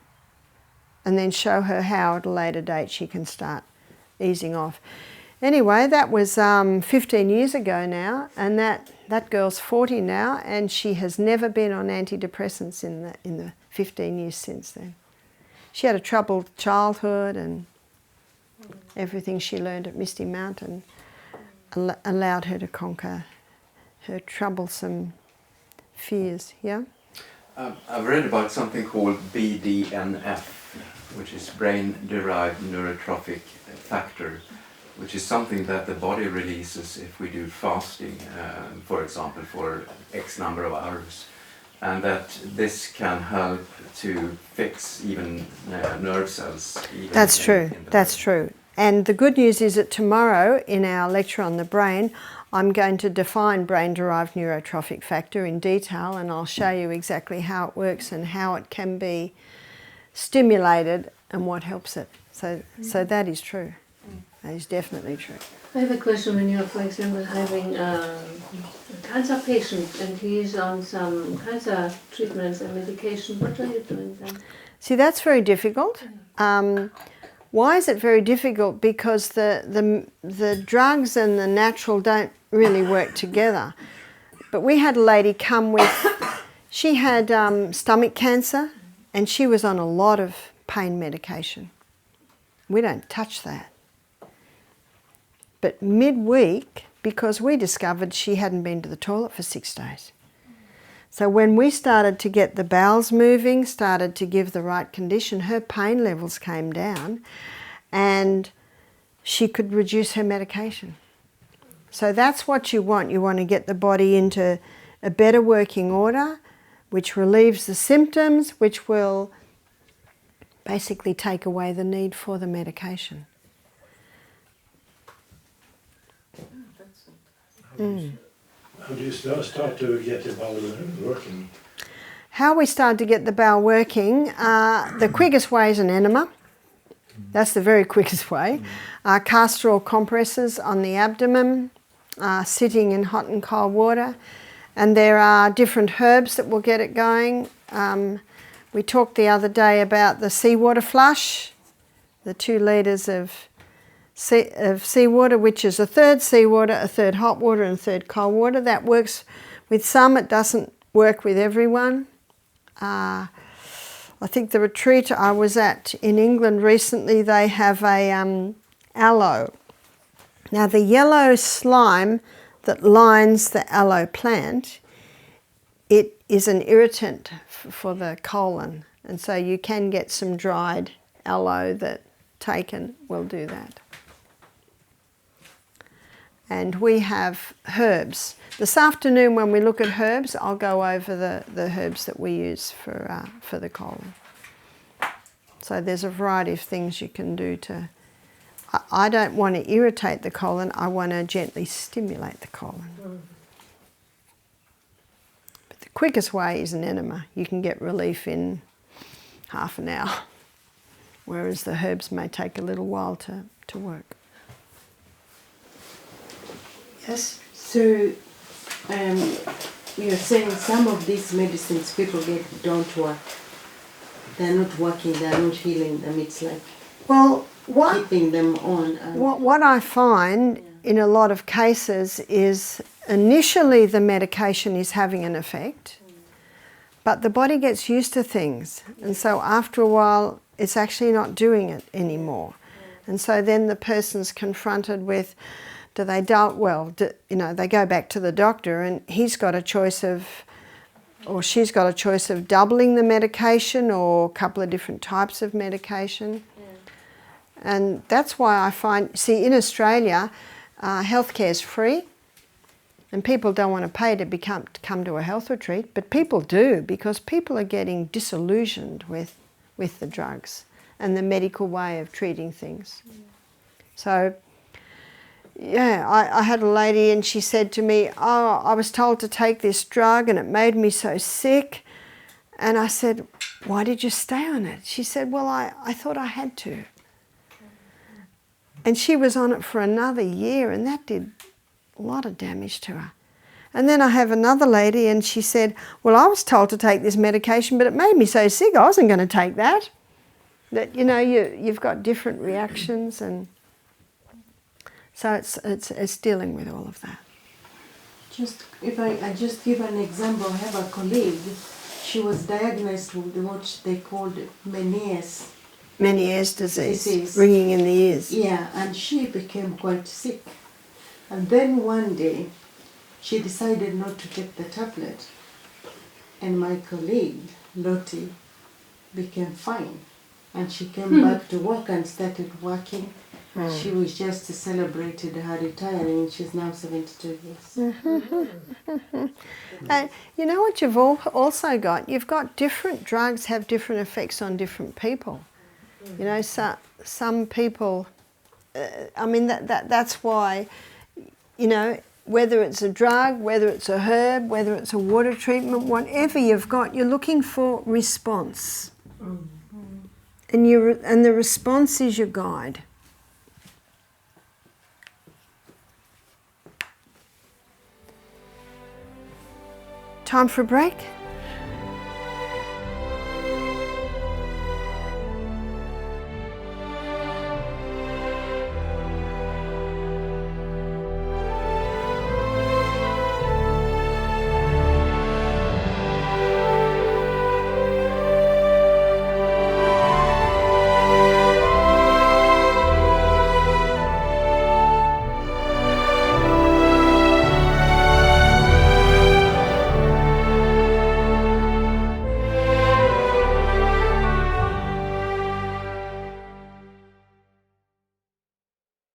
and then show her how at a later date she can start easing off. Anyway, that was 15 years ago now, and that girl's 40 now, and she has never been on antidepressants in the 15 years since then. She had a troubled childhood, and everything she learned at Misty Mountain allowed her to conquer her troublesome fears. Yeah? I've read about something called BDNF, which is brain-derived neurotrophic factor, which is something that the body releases if we do fasting, for example, for X number of hours. And that this can help to fix even nerve cells. That's true, that's true. And the good news is that tomorrow in our lecture on the brain, I'm going to define brain-derived neurotrophic factor in detail, and I'll show you exactly how it works and how it can be stimulated and what helps it. So that is true. That is definitely true. I have a question. When you're, for example, having a cancer patient and he's on some cancer treatments and medication, what are you doing then? See, that's very difficult. Why is it very difficult? Because the drugs and the natural don't really work together. But we had a lady come with, she had stomach cancer, and she was on a lot of pain medication. We don't touch that. But midweek, because we discovered she hadn't been to the toilet for 6 days. So when we started to get the bowels moving, started to give the right condition, her pain levels came down and she could reduce her medication. So that's what you want. You want to get the body into a better working order, which relieves the symptoms, which will basically take away the need for the medication. How do you start to get the bowel working? How we start to get the bowel working, the quickest way is an enema. That's the very quickest way. Castor oil compresses on the abdomen, sitting in hot and cold water. And there are different herbs that will get it going. We talked the other day about the seawater flush, the 2 litres of seawater, which is a third seawater, a third hot water and a third cold water. That works with some, it doesn't work with everyone. I think the retreat I was at in England recently, they have a aloe. Now the yellow slime that lines the aloe plant, it is an irritant for the colon, and so you can get some dried aloe that taken will do that. And we have herbs. This afternoon when we look at herbs, I'll go over the herbs that we use for the colon. So there's a variety of things you can do to... I don't want to irritate the colon, I want to gently stimulate the colon. quickest way is an enema. You can get relief in half an hour, whereas the herbs may take a little while to work. Yes? So, you're saying some of these medicines people get don't work. They're not working, they're not healing them. It's like keeping them on. What I find in a lot of cases is initially the medication is having an effect, but the body gets used to things, and so after a while it's actually not doing it anymore. And so then the person's confronted with, they go back to the doctor, and he's got a choice of, or she's got a choice of doubling the medication or a couple of different types of medication. And that's why I find, in Australia, healthcare is free, and people don't want to pay to come to a health retreat, but people do, because people are getting disillusioned with the drugs and the medical way of treating things. So, yeah, I had a lady, and she said to me, "Oh, I was told to take this drug and it made me so sick." And I said, "Why did you stay on it?" She said, "Well, I thought I had to." And she was on it for another year, and that did a lot of damage to her. And then I have another lady, and she said, "Well, I was told to take this medication, but it made me so sick I wasn't going to take that." That, you've got different reactions, and so it's dealing with all of that. If I just give an example, I have a colleague. She was diagnosed with what they called Meniere's disease, ringing in the ears. Yeah, and she became quite sick. And then one day, she decided not to take the tablet. And my colleague, Lottie, became fine. And she came back to work and started working. She was just celebrated her retiring. She's now 72 years. And you know what you've also got? You've got different drugs have different effects on different people. Some people, that's why, whether it's a drug, whether it's a herb, whether it's a water treatment, whatever you've got, you're looking for response. And the response is your guide. Time for a break?